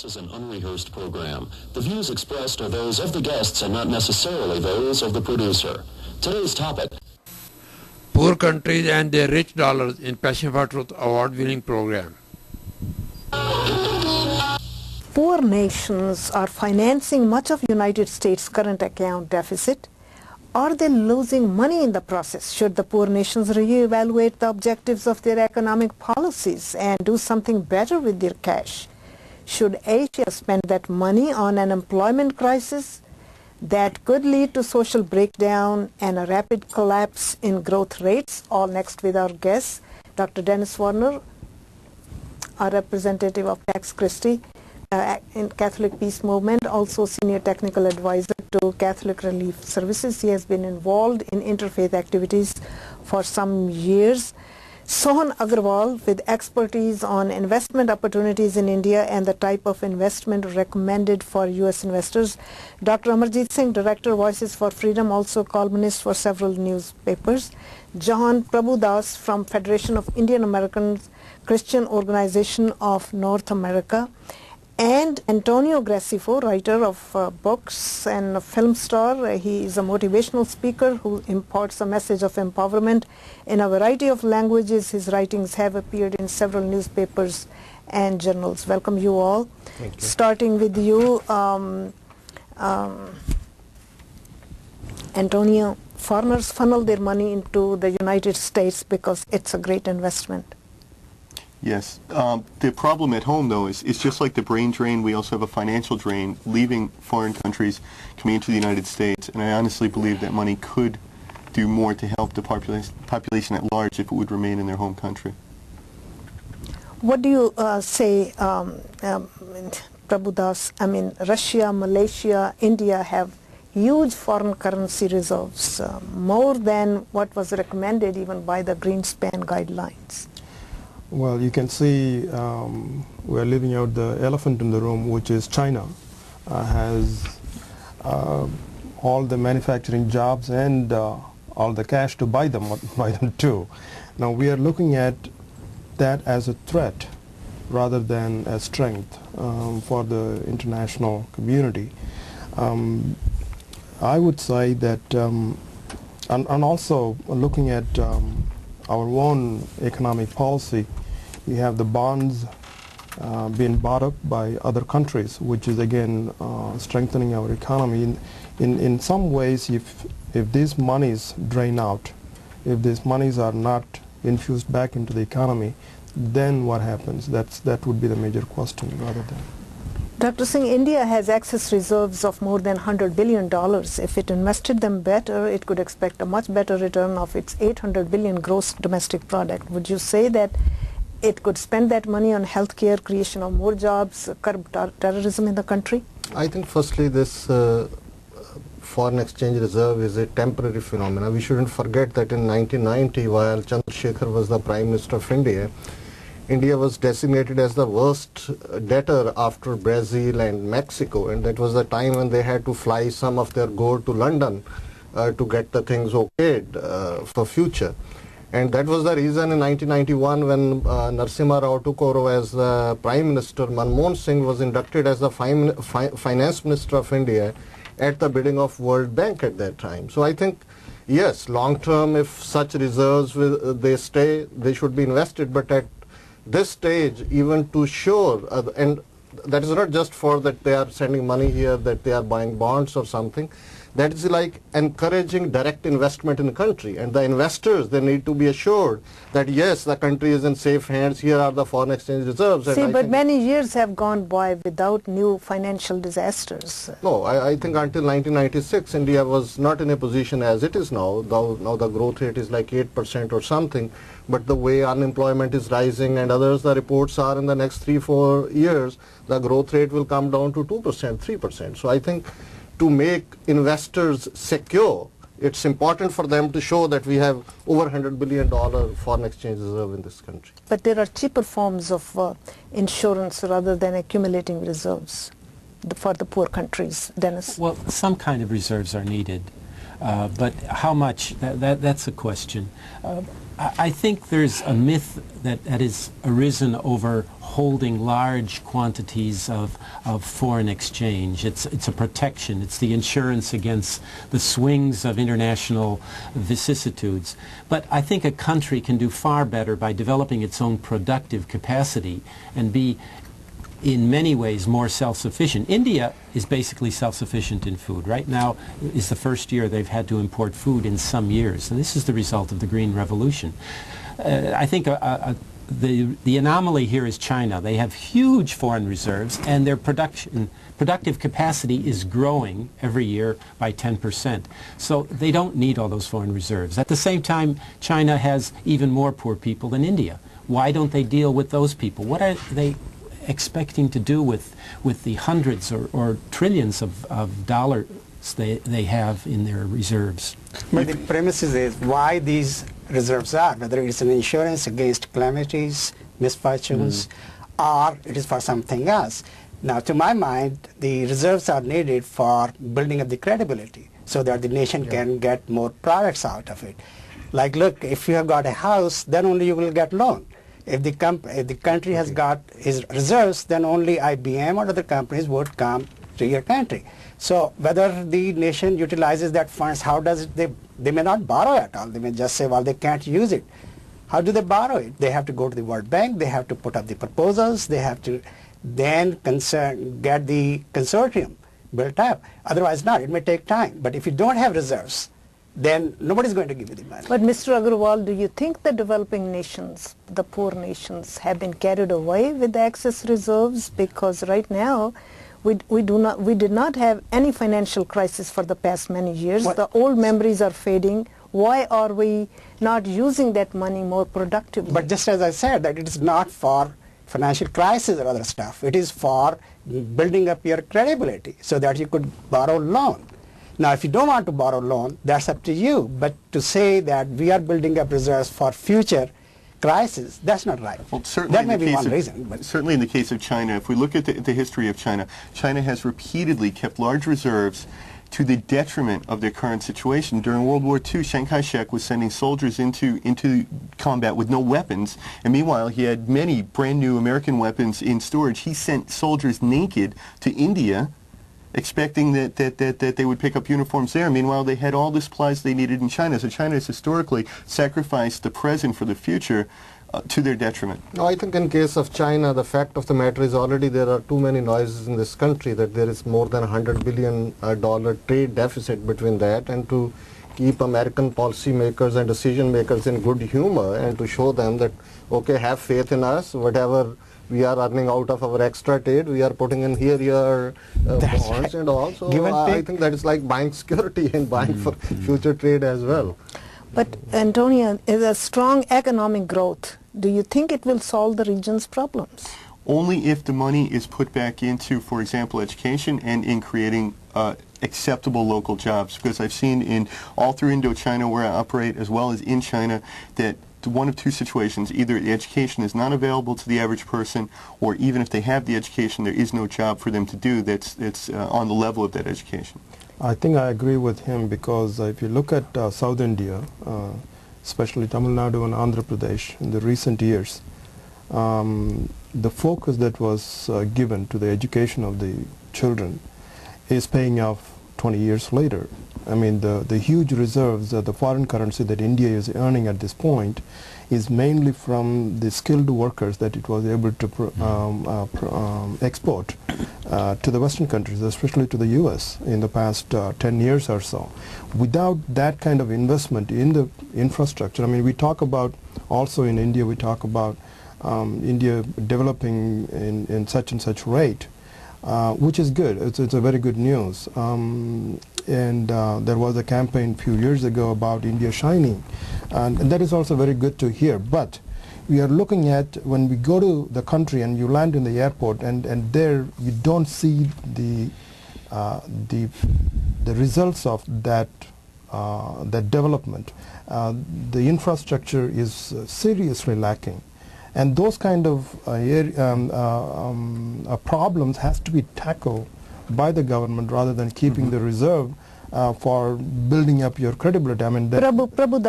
is an unrehearsed program. The views expressed are those of the guests and not necessarily those of the producer. Today's topic: Poor countries and their rich dollars in Passion for Truth award-winning program. Poor nations are financing much of United States' current account deficit. Are they losing money in the process? Should the poor nations reevaluate the objectives of their economic policies and do something better with their cash? Should Asia spend that money on an employment crisis that could lead to social breakdown and a rapid collapse in growth rates? All next with our guest, Dr. Dennis Warner, a representative of Pax Christi in Catholic Peace Movement, also senior technical advisor to Catholic Relief Services. He has been involved in interfaith activities for some years. Sohan Agrawal, with expertise on investment opportunities in India and the type of investment recommended for U.S. investors. Dr. Amarjeet Singh, Director, Voices for Freedom, also columnist for several newspapers. Jahan Prabhudas from Federation of Indian Americans, Christian Organization of North America. And Antonio Gracefo, writer of books and a film star. He is a motivational speaker who imparts a message of empowerment in a variety of languages. His writings have appeared in several newspapers and journals. Welcome you all. Thank you. Starting with you, Antonio, foreigners funnel their money into the United States because it's a great investment. Yes. The problem at home, though, is it's just like the brain drain. We also have a financial drain, leaving foreign countries, coming into the United States. And I honestly believe that money could do more to help the population at large if it would remain in their home country. What do you say, Prabhudas? I mean, Russia, Malaysia, India have huge foreign currency reserves, more than what was recommended even by the Greenspan guidelines. Well, you can see we're leaving out the elephant in the room, which is China has all the manufacturing jobs and all the cash to buy them too. Now we are looking at that as a threat rather than a strength for the international community. I would say that, and also looking at our own economic policy, we have the bonds being bought up by other countries, which is again strengthening our economy. In some ways, if these monies drain out, if these monies are not infused back into the economy, then what happens? That would be the major question rather than. Dr. Singh, India has excess reserves of more than $100 billion. If it invested them better, it could expect a much better return of its $800 billion gross domestic product. Would you say that it could spend that money on healthcare, creation of more jobs, curb terrorism in the country? I think firstly this foreign exchange reserve is a temporary phenomenon. We shouldn't forget that in 1990, while Chandrasekhar was the Prime Minister of India, India was designated as the worst debtor after Brazil and Mexico, and that was the time when they had to fly some of their gold to London to get the things okayed for future. And that was the reason in 1991 when Narasimha Rao took over as the Prime Minister, Manmohan Singh was inducted as the Finance Minister of India at the bidding of World Bank at that time. So I think, yes, long term, if such reserves they stay, they should be invested, but at this stage, even to show, and that is not just for that they are sending money here, that they are buying bonds or something, that is like encouraging direct investment in the country. And the investors, they need to be assured that yes, the country is in safe hands, here are the foreign exchange reserves. See, but many years have gone by without new financial disasters. No, I think until 1996, India was not in a position as it is now. Now the growth rate is like 8% or something. But the way unemployment is rising and others, the reports are in the next 3-4 years, the growth rate will come down to 2%, 3%. So I think to make investors secure, it's important for them to show that we have over $100 billion foreign exchange reserve in this country. But there are cheaper forms of insurance rather than accumulating reserves for the poor countries. Dennis? Well, some kind of reserves are needed. But how much, that's a question. I think there's a myth that has arisen over holding large quantities of foreign exchange. It's a protection. It's the insurance against the swings of international vicissitudes. But I think a country can do far better by developing its own productive capacity and be in many ways more self-sufficient. India is basically self-sufficient in food. Right now is the first year they've had to import food in some years, and this is the result of the Green Revolution. I think the anomaly here is China. They have huge foreign reserves, and their productive capacity is growing every year by 10%. So they don't need all those foreign reserves. At the same time, China has even more poor people than India. Why don't they deal with those people? What are they expecting to do with the hundreds or trillions of dollars they have in their reserves? But the premise is why these reserves are, whether it's an insurance against calamities, misfortunes, or it is for something else. Now, to my mind, the reserves are needed for building up the credibility so that the nation can get more products out of it. Like, look, if you have got a house, then only you will get loan. If the country has got his reserves, then only IBM or other companies would come to your country. So whether the nation utilizes that funds, how does it, they may not borrow at all. They may just say, well, they can't use it. How do they borrow it? They have to go to the World Bank, they have to put up the proposals, they have to then get the consortium built up. Otherwise not, it may take time. But if you don't have reserves, then nobody's going to give you the money. But Mr. Agarwal, do you think the developing nations, the poor nations, have been carried away with the excess reserves? Because right now, we did not have any financial crisis for the past many years. The old memories are fading. Why are we not using that money more productively? But just as I said, that it is not for financial crisis or other stuff. It is for building up your credibility so that you could borrow loan. Now, if you don't want to borrow loan, that's up to you. But to say that we are building up reserves for future crisis, that's not right. Well, certainly that may be one reason. But certainly in the case of China, if we look at the history of China, China has repeatedly kept large reserves to the detriment of their current situation. During World War II, Chiang Kai-shek was sending soldiers into combat with no weapons, and meanwhile he had many brand new American weapons in storage. He sent soldiers naked to India, expecting that they would pick up uniforms there. Meanwhile, they had all the supplies they needed in China. So China has historically sacrificed the present for the future to their detriment. No, I think in case of China, the fact of the matter is already there are too many noises in this country that there is more than $100 billion trade deficit between that, and to keep American policymakers and decision makers in good humor and to show them that, okay, have faith in us, whatever we are earning out of our extra trade, we are putting in here your bonds right. And all. So I think that is like buying security and buying for future trade as well. But Antonio, is a strong economic growth, do you think it will solve the region's problems? Only if the money is put back into, for example, education and in creating acceptable local jobs. Because I've seen in all through Indochina where I operate, as well as in China, that one of two situations: either the education is not available to the average person, or even if they have the education, there is no job for them to do that's on the level of that education. I think I agree with him, because if you look at South India, especially Tamil Nadu and Andhra Pradesh, in the recent years, the focus that was given to the education of the children is paying off 20 years later. I mean, the huge reserves, the foreign currency that India is earning at this point is mainly from the skilled workers that it was able to export to the Western countries, especially to the US in the past 10 years or so. Without that kind of investment in the infrastructure, I mean, we talk about, also in India, we talk about India developing in such and such rate, which is good. It's a very good news. And there was a campaign a few years ago about India shining, and that is also very good to hear. But we are looking at, when we go to the country and you land in the airport, and there you don't see the results of that development. The infrastructure is seriously lacking. And those kind of problems has to be tackled by the government rather than keeping the reserve for building up your credibility. I mean, Prabhu Das